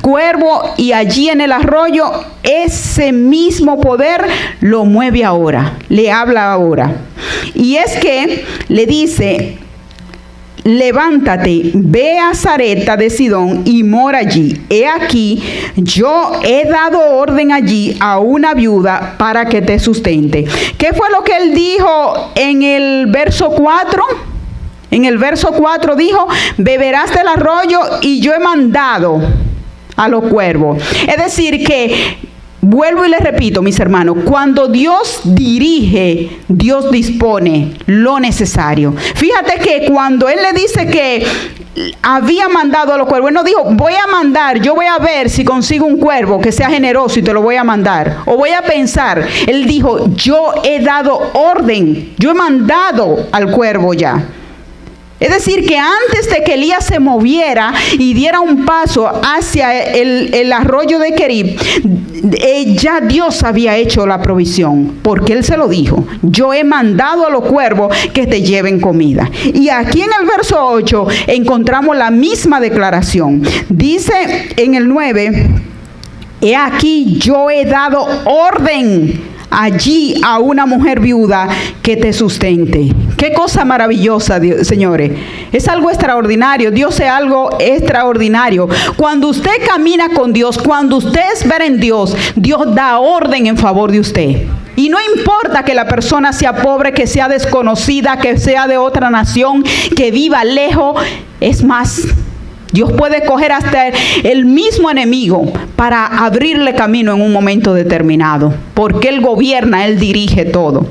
cuervo y allí en el arroyo, ese mismo poder lo mueve ahora, le habla ahora. Y es que le dice, levántate, ve a Sarepta de Sidón y mora allí. He aquí, yo he dado orden allí a una viuda para que te sustente. ¿Qué fue lo que él dijo en el verso 4? En el verso 4 dijo, beberás del arroyo y yo he mandado a los cuervos. Es decir que, vuelvo y les repito, mis hermanos, cuando Dios dirige, Dios dispone lo necesario. Fíjate que cuando Él le dice que había mandado a los cuervos, Él no dijo, voy a mandar, yo voy a ver si consigo un cuervo que sea generoso y te lo voy a mandar. O voy a pensar. Él dijo, yo he dado orden, yo he mandado al cuervo ya. Es decir, que antes de que Elías se moviera y diera un paso hacia el arroyo de Querib, ya Dios había hecho la provisión, porque Él se lo dijo. Yo he mandado a los cuervos que te lleven comida. Y aquí en el verso 8 encontramos la misma declaración. Dice en el 9, he aquí yo he dado orden allí a una mujer viuda que te sustente. Qué cosa maravillosa, Dios, señores. Es algo extraordinario. Dios es algo extraordinario. Cuando usted camina con Dios, cuando usted espera en Dios, Dios da orden en favor de usted. Y no importa que la persona sea pobre, que sea desconocida, que sea de otra nación, que viva lejos. Es más, Dios puede coger hasta el mismo enemigo para abrirle camino en un momento determinado, porque Él gobierna, Él dirige todo.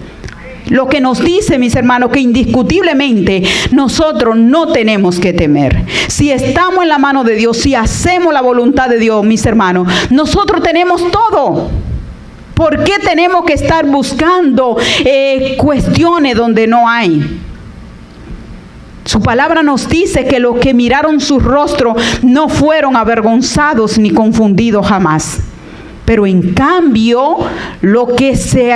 Lo que nos dice, mis hermanos, que indiscutiblemente nosotros no tenemos que temer. Si estamos en la mano de Dios, si hacemos la voluntad de Dios, mis hermanos, nosotros tenemos todo. ¿Por qué tenemos que estar buscando cuestiones donde no hay? Su palabra nos dice que los que miraron su rostro no fueron avergonzados ni confundidos jamás. Pero en cambio, los que se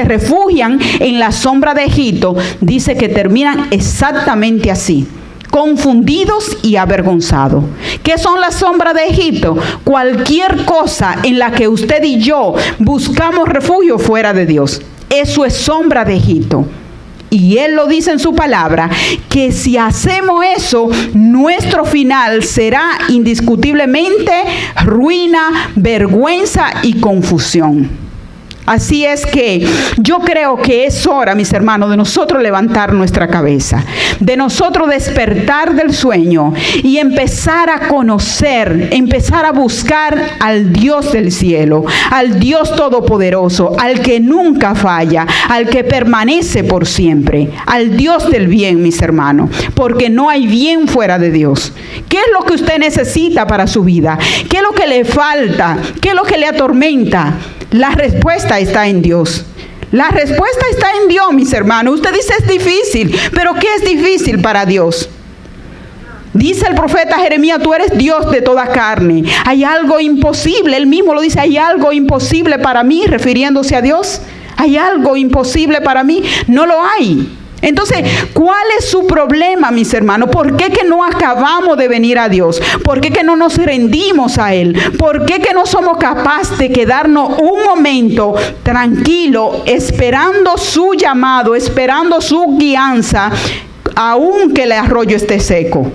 refugian en la sombra de Egipto, dice que terminan exactamente así, confundidos y avergonzados. ¿Qué son las sombras de Egipto? Cualquier cosa en la que usted y yo buscamos refugio fuera de Dios. Eso es sombra de Egipto. Y Él lo dice en su palabra, que si hacemos eso, nuestro final será indiscutiblemente ruina, vergüenza y confusión. Así es que yo creo que es hora, mis hermanos, de nosotros levantar nuestra cabeza, de nosotros despertar del sueño y empezar a conocer, empezar a buscar al Dios del cielo, al Dios todopoderoso, al que nunca falla, al que permanece por siempre, al Dios del bien, mis hermanos, porque no hay bien fuera de Dios. ¿Qué es lo que usted necesita para su vida? ¿Qué es lo que le falta? ¿Qué es lo que le atormenta? La respuesta está en Dios. La respuesta está en Dios, mis hermanos. Usted dice es difícil, pero ¿qué es difícil para Dios? Dice el profeta Jeremías, tú eres Dios de toda carne. Hay algo imposible. Él mismo lo dice, hay algo imposible para mí, refiriéndose a Dios. Hay algo imposible para mí. No lo hay. Entonces, ¿cuál es su problema, mis hermanos? ¿Por qué que no acabamos de venir a Dios? ¿Por qué que no nos rendimos a Él? ¿Por qué que no somos capaces de quedarnos un momento tranquilo, esperando su llamado, esperando su guianza, aunque el arroyo esté seco?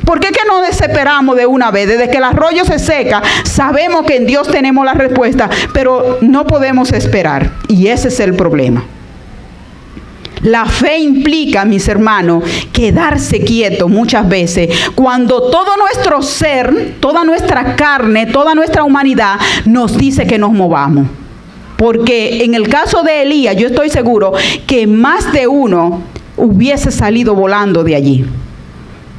¿Por qué que no desesperamos de una vez? Desde que el arroyo se seca, sabemos que en Dios tenemos la respuesta, pero no podemos esperar. Y ese es el problema. La fe implica, mis hermanos, quedarse quieto muchas veces cuando todo nuestro ser, toda nuestra carne, toda nuestra humanidad nos dice que nos movamos. Porque en el caso de Elías, yo estoy seguro que más de uno hubiese salido volando de allí.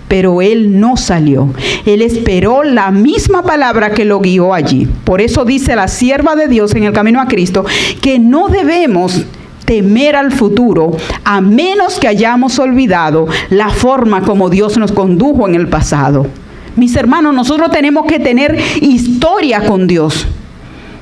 Pero él no salió. Él esperó la misma palabra que lo guió allí. Por eso dice la sierva de Dios en el camino a Cristo que no debemos temer al futuro, a menos que hayamos olvidado la forma como Dios nos condujo en el pasado. Mis hermanos, nosotros tenemos que tener historia con Dios.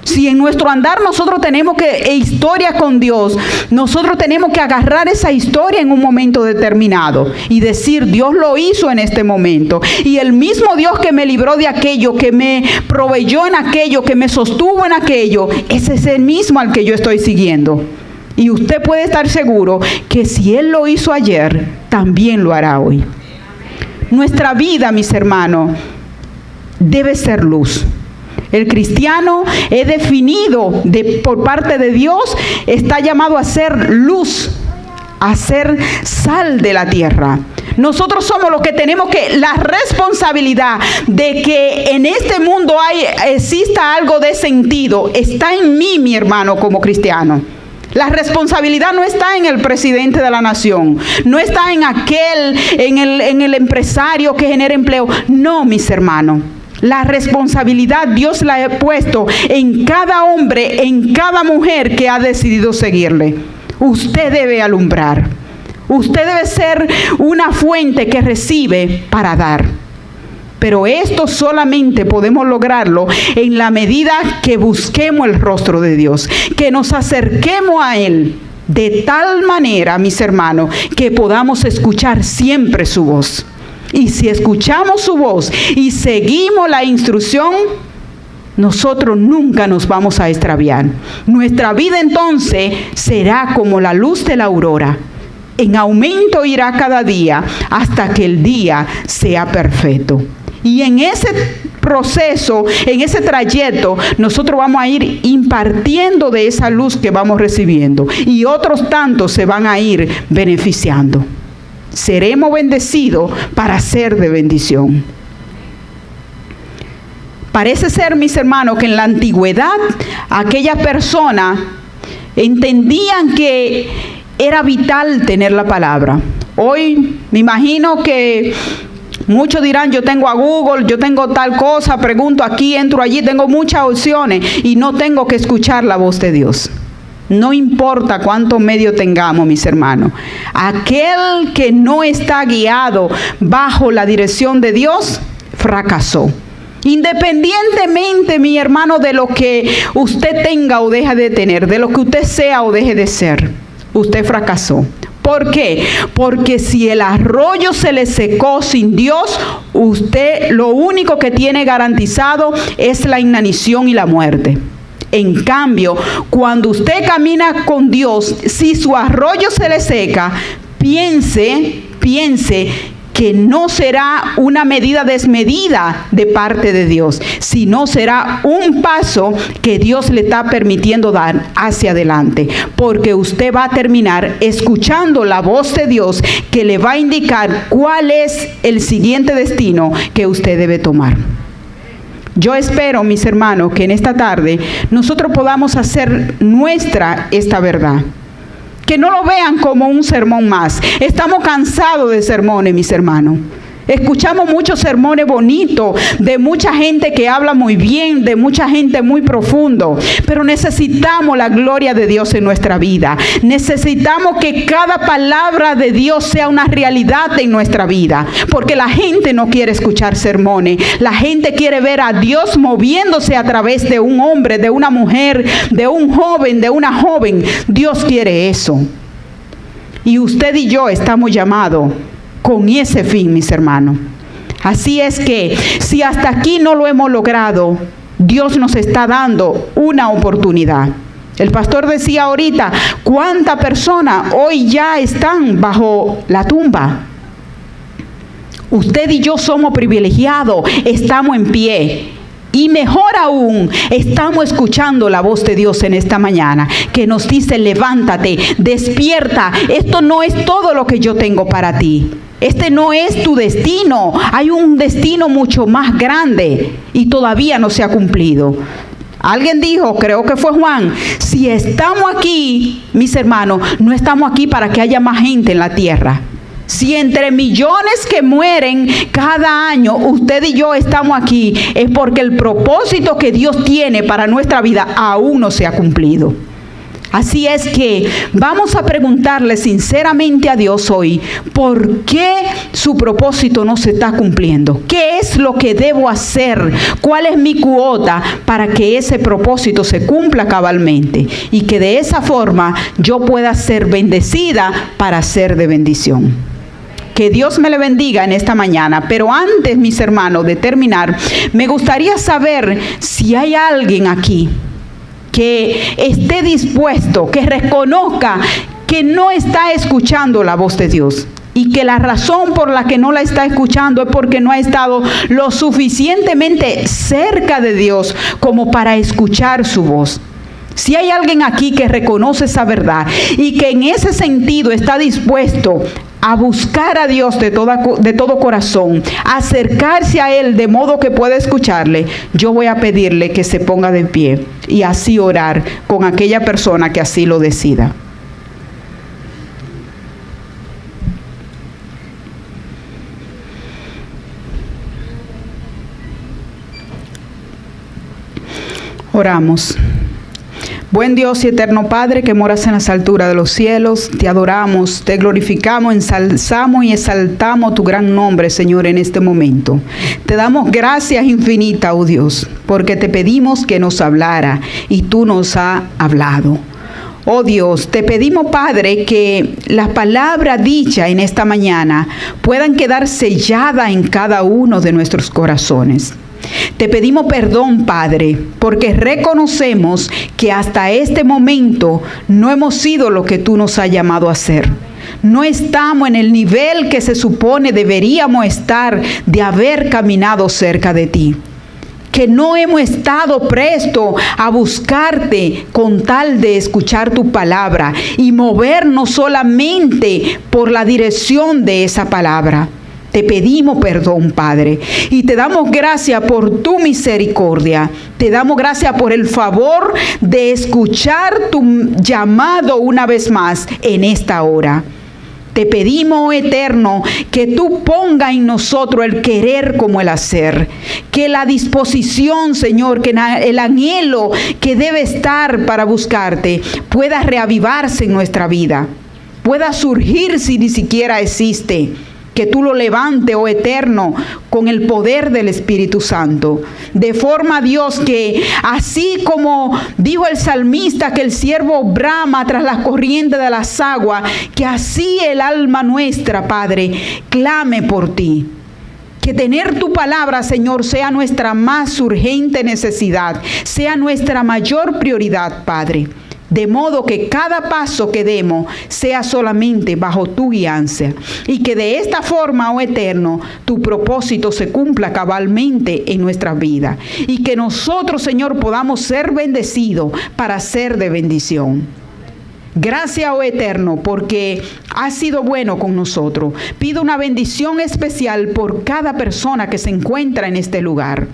Si en nuestro andar nosotros tenemos historia con Dios, nosotros tenemos que agarrar esa historia en un momento determinado y decir, Dios lo hizo en este momento. Y el mismo Dios que me libró de aquello, que me proveyó en aquello, que me sostuvo en aquello, ese es el mismo al que yo estoy siguiendo. Y usted puede estar seguro que si Él lo hizo ayer, también lo hará hoy. Nuestra vida, mis hermanos, debe ser luz. El cristiano es definido por parte de Dios, está llamado a ser luz, a ser sal de la tierra. Nosotros somos los que tenemos la responsabilidad de que en este mundo exista algo de sentido. Está en mí, mi hermano, como cristiano. La responsabilidad no está en el presidente de la nación, no está en el empresario que genera empleo. No, mis hermanos. La responsabilidad Dios la ha puesto en cada hombre, en cada mujer que ha decidido seguirle. Usted debe alumbrar. Usted debe ser una fuente que recibe para dar. Pero esto solamente podemos lograrlo en la medida que busquemos el rostro de Dios, que nos acerquemos a Él de tal manera, mis hermanos, que podamos escuchar siempre su voz. Y si escuchamos su voz y seguimos la instrucción, nosotros nunca nos vamos a extraviar. Nuestra vida entonces será como la luz de la aurora. En aumento irá cada día hasta que el día sea perfecto. Y en ese proceso, en ese trayecto, nosotros vamos a ir impartiendo de esa luz que vamos recibiendo. Y otros tantos se van a ir beneficiando. Seremos bendecidos para ser de bendición. Parece ser, mis hermanos, que en la antigüedad aquellas personas entendían que era vital tener la palabra. Hoy me imagino que muchos dirán, yo tengo a Google, yo tengo tal cosa, pregunto aquí, entro allí, tengo muchas opciones y no tengo que escuchar la voz de Dios. No importa cuántos medios tengamos, mis hermanos. Aquel que no está guiado bajo la dirección de Dios, fracasó. Independientemente, mi hermano, de lo que usted tenga o deje de tener, de lo que usted sea o deje de ser, usted fracasó. ¿Por qué? Porque si el arroyo se le secó sin Dios, usted lo único que tiene garantizado es la inanición y la muerte. En cambio, cuando usted camina con Dios, si su arroyo se le seca, piense que no será una medida desmedida de parte de Dios, sino será un paso que Dios le está permitiendo dar hacia adelante, porque usted va a terminar escuchando la voz de Dios que le va a indicar cuál es el siguiente destino que usted debe tomar. Yo espero, mis hermanos, que en esta tarde nosotros podamos hacer nuestra esta verdad. Que no lo vean como un sermón más. Estamos cansados de sermones, mis hermanos. Escuchamos muchos sermones bonitos, de mucha gente que habla muy bien, de mucha gente muy profundo, pero necesitamos la gloria de Dios en nuestra vida. Necesitamos que cada palabra de Dios sea una realidad en nuestra vida, porque la gente no quiere escuchar sermones. La gente quiere ver a Dios moviéndose a través de un hombre, de una mujer, de un joven, de una joven. Dios quiere eso. Y usted y yo estamos llamados con ese fin, mis hermanos. Así es que si hasta aquí no lo hemos logrado, Dios nos está dando una oportunidad. El pastor decía ahorita, ¿cuántas personas hoy ya están bajo la tumba? Usted y yo somos privilegiados, estamos en pie. Y mejor aún, estamos escuchando la voz de Dios en esta mañana, que nos dice, levántate, despierta. Esto no es todo lo que yo tengo para ti. Este no es tu destino. Hay un destino mucho más grande y todavía no se ha cumplido. Alguien dijo, creo que fue Juan, si estamos aquí, mis hermanos, no estamos aquí para que haya más gente en la tierra. Si entre millones que mueren cada año, usted y yo estamos aquí, es porque el propósito que Dios tiene para nuestra vida aún no se ha cumplido. Así es que vamos a preguntarle sinceramente a Dios hoy, ¿por qué su propósito no se está cumpliendo? ¿Qué es lo que debo hacer? ¿Cuál es mi cuota para que ese propósito se cumpla cabalmente? Y que de esa forma yo pueda ser bendecida para ser de bendición. Que Dios me le bendiga en esta mañana. Pero antes, mis hermanos, de terminar, me gustaría saber si hay alguien aquí que esté dispuesto, que reconozca que no está escuchando la voz de Dios. Y que la razón por la que no la está escuchando es porque no ha estado lo suficientemente cerca de Dios como para escuchar su voz. Si hay alguien aquí que reconoce esa verdad y que en ese sentido está dispuesto a buscar a Dios de todo corazón, a acercarse a Él de modo que pueda escucharle, yo voy a pedirle que se ponga de pie y así orar con aquella persona que así lo decida. Oramos. Buen Dios y eterno Padre, que moras en las alturas de los cielos, te adoramos, te glorificamos, ensalzamos y exaltamos tu gran nombre, Señor, en este momento. Te damos gracias infinitas, oh Dios, porque te pedimos que nos hablara y tú nos has hablado. Oh Dios, te pedimos, Padre, que las palabras dichas en esta mañana puedan quedar selladas en cada uno de nuestros corazones. Te pedimos perdón, Padre, porque reconocemos que hasta este momento no hemos sido lo que tú nos has llamado a ser. No estamos en el nivel que se supone deberíamos estar de haber caminado cerca de ti. Que no hemos estado prestos a buscarte con tal de escuchar tu palabra y movernos solamente por la dirección de esa palabra. Te pedimos perdón, Padre, y te damos gracias por tu misericordia. Te damos gracias por el favor de escuchar tu llamado una vez más en esta hora. Te pedimos, oh Eterno, que tú pongas en nosotros el querer como el hacer. Que la disposición, Señor, que el anhelo que debe estar para buscarte pueda reavivarse en nuestra vida. Pueda surgir si ni siquiera existe. Que tú lo levantes, oh Eterno, con el poder del Espíritu Santo. De forma, Dios, que así como dijo el salmista que el siervo brama tras las corrientes de las aguas, que así el alma nuestra, Padre, clame por ti. Que tener tu palabra, Señor, sea nuestra más urgente necesidad, sea nuestra mayor prioridad, Padre. De modo que cada paso que demos sea solamente bajo tu guianza. Y que de esta forma, oh Eterno, tu propósito se cumpla cabalmente en nuestra vida. Y que nosotros, Señor, podamos ser bendecidos para ser de bendición. Gracias, oh Eterno, porque has sido bueno con nosotros. Pido una bendición especial por cada persona que se encuentra en este lugar.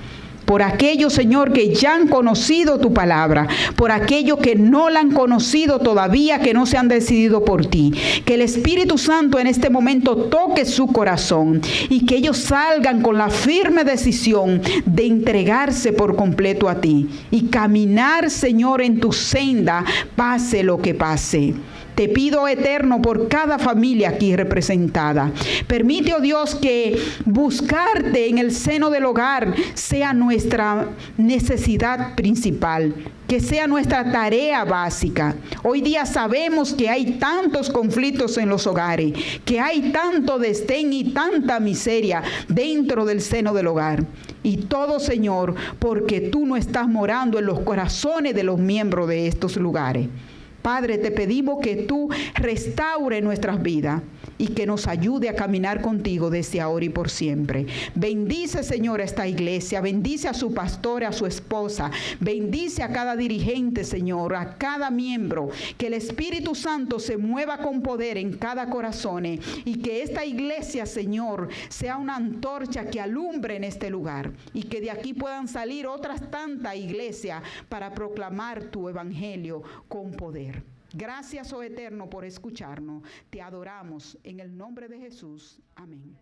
Por aquellos, Señor, que ya han conocido tu palabra, por aquellos que no la han conocido todavía, que no se han decidido por ti. Que el Espíritu Santo en este momento toque su corazón y que ellos salgan con la firme decisión de entregarse por completo a ti y caminar, Señor, en tu senda, pase lo que pase. Te pido, Eterno, por cada familia aquí representada. Permite, oh Dios, que buscarte en el seno del hogar sea nuestra necesidad principal, que sea nuestra tarea básica. Hoy día sabemos que hay tantos conflictos en los hogares, que hay tanto desdén y tanta miseria dentro del seno del hogar. Y todo, Señor, porque tú no estás morando en los corazones de los miembros de estos lugares. Padre, te pedimos que tú restaure nuestras vidas y que nos ayude a caminar contigo desde ahora y por siempre. Bendice, Señor, a esta iglesia. Bendice a su pastor, a su esposa. Bendice a cada dirigente, Señor, a cada miembro. Que el Espíritu Santo se mueva con poder en cada corazón y que esta iglesia, Señor, sea una antorcha que alumbre en este lugar y que de aquí puedan salir otras tantas iglesias para proclamar tu evangelio con poder. Gracias, oh Eterno, por escucharnos. Te adoramos en el nombre de Jesús. Amén.